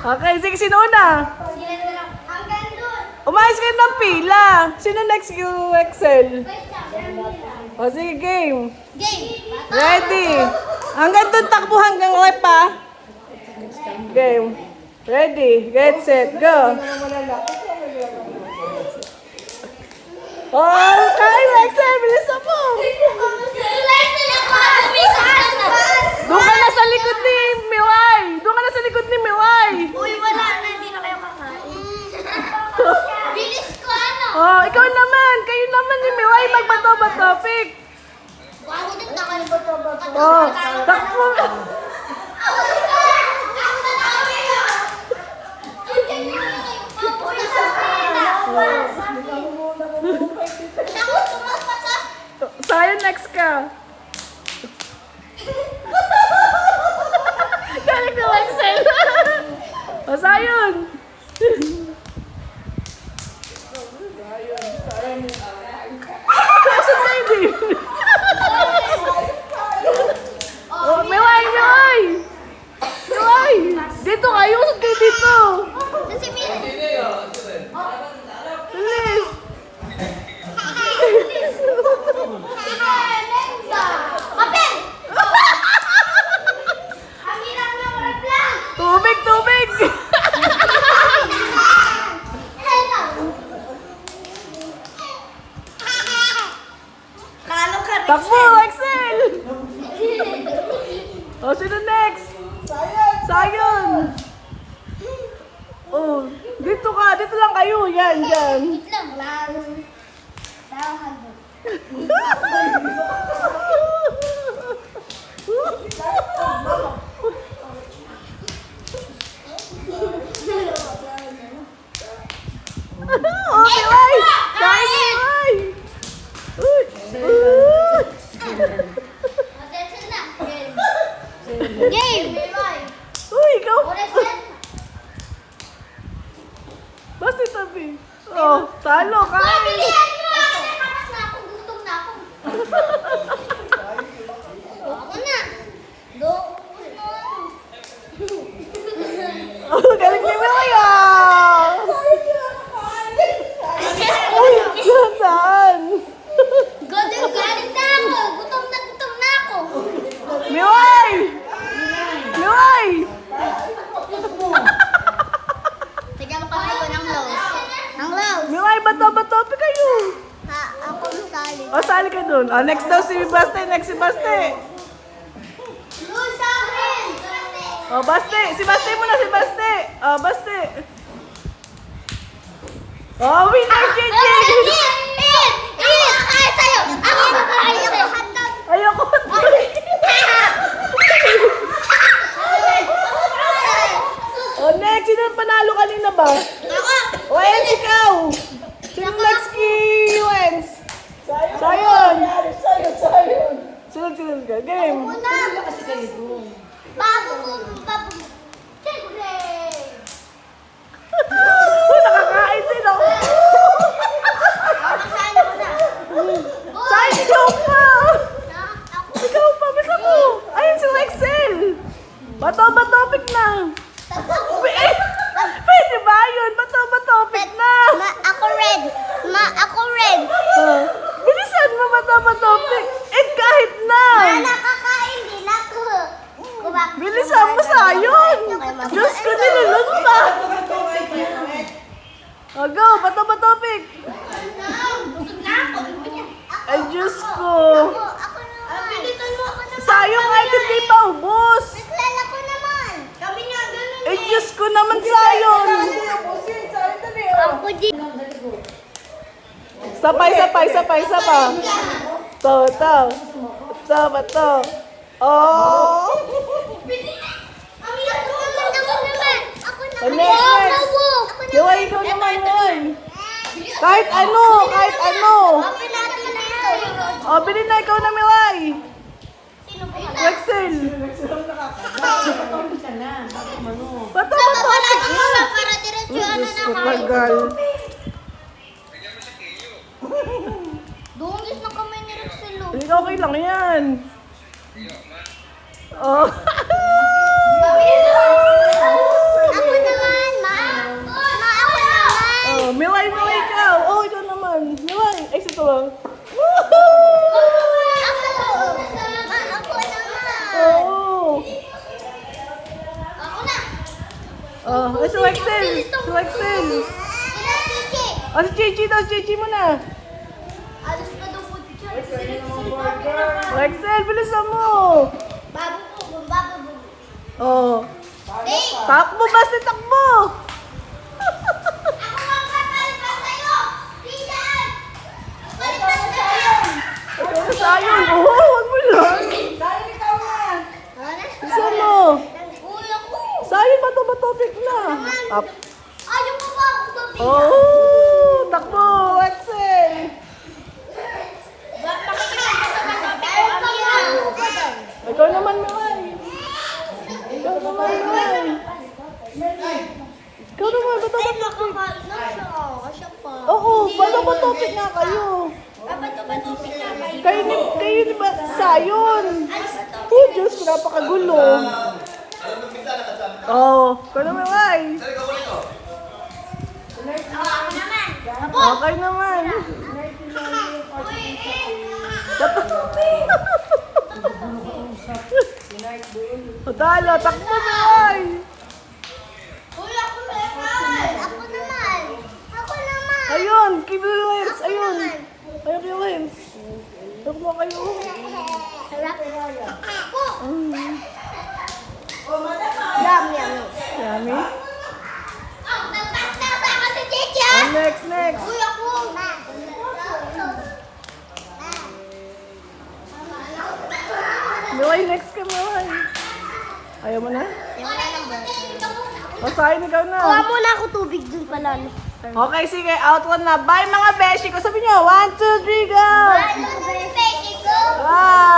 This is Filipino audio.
Okay, sige, sino una? Hanggang doon. Umayos kayo ng pila. Sino next yung Excel? O sige, game. Game. Ready. Hanggang doon takbo hanggang rep pa. Game. Ready, get set, go. Oh, kain Excel, bilisan mo. Doon ka na sa likod ni Miway. Doon ka na sa likod ni Miway. Uy, wala na. Hindi na kayo kakain. Bilis ko ano? Oh, ikaw naman. Kayo naman ni Miway. Magbato-bato. Pick. Bago nagtakal ba ito? Oh, takbo. Sa'yo next ka. Galing na Excel. O, sayon. Saan kayo din? Oh, Miway, Miway! Miway! Dito kayo, saan kayo dito? Bilis! Tubig, tubig! Takbo, Excel! O, sino next? Sayon! Oh, dito ka, dito lang kayo. Yan, yan. Wait lang lang. Tawag. Oh, Miway! Kain, Miway! Uy! Game! Uy, ikaw! Oras na. Basta tabi. Oh, talo, kain! Bilihan mo! Papas na ako. Gutom na ako. Ako na. Go. Oh, galing ni Miway, ah! Uy, saan? Galit na ako. Gutom na ako. Miway! Miway! Tignan mo kami ko ng lows. Ng lows. Miway, bato-bato pa kayo. Ha, ako masali. O, sali ka dun. O, next daw si Baste, next si Baste. Lows sa akin. O, Baste. Si Baste muna, si Baste. O, Baste. O, winner, JJ! Ako kakain sa'yo. Ako kakain sa'yo. Ayoko. O, next. Sino ang panalo kanina ba? Ako. O, ayan, ikaw. Sino next key, Wens? Sayon. Sunod ka. Game. Una. Bago ko. Siyempre. Nakakain sila. Masahin ako na. Sayon, ikaw pa. Ako. Ikaw pa, bisa mo. Ayun si Wexel. Bato-batopik na. Eh, pwede ba yun? Bato-batopik na. Ako red. Ako red. Bilisan mo, bato-batopik. Eh, kahit na. Nakakain din ako. Bilisan mo, Sayon. Diyos ko, nilulog pa. O, go, bato-batopik. Busog na ako. Ay, Diyos ko. Ako naman. Bilisan mo ako naman. Sayong kahit hindi pa ubos. Naglala ko naman. Kami nga ganun Ay, Diyos ko naman, Sayon. Ako din. Sapay. To, bato. Oh. Kami nga naman. Ako naman. Next. Gaway, ikaw naman yun. Kahit ano. Kami natin na yun. O, bilhin na ikaw na, Miway. Sino ba? Wexel. Bato. Wala ka muna para diretso ano Diyos na ko, kain. tagal. Dungis na kami ni Rexelo. Hindi ka okay lang yan. Oh. Ako naman. Oh, ay, si Wexel. Si Wexel. Oh, si Chichi daw. Chichi mo na. Alas ka daw po dyan. Wexel, bilisan mo. Bago po, bago po. Oh. Hey! Takbo, basta takbo. Ako magpapalit pa sa'yo! Pisan! Palit pa sa'yo! Ikaw na sayang. Oo, wag mo lang. Bilisan mo. Kuya ko! Sayang, bato-batopik na. Up. Ayaw mo ba ako gabi? Oh, takbo, Wexel. Ikaw naman, Miway. Ikaw naman, Miway. Ikaw naman, bato-batopik. Oo, bato-batopik na kayo. Kayo ni ba? Sayon. Oh, Diyos ko, napakagulo. Oh, ikaw naman, Miway. Okay naman. Talo, takbo Miway. Kuya, ako naman! Ako naman! Ako naman! Ayun, kay Wins. Ayun. Ayun kay Wins. Takbo kayo. Harap. Ako! Yum, yum. Yummy. Oh, nagtas na ako si Chicha! Oh, next, next. Kuya ko! Miway, next ka, Miway. Ayaw mo na? Masahin, ikaw na. Kuha muna ako tubig dun pala. Okay, sige. Out one na. Bye, mga beshi ko. Sabi niyo, 1, 2, 3, go! Ano na yung peke ko? Bye!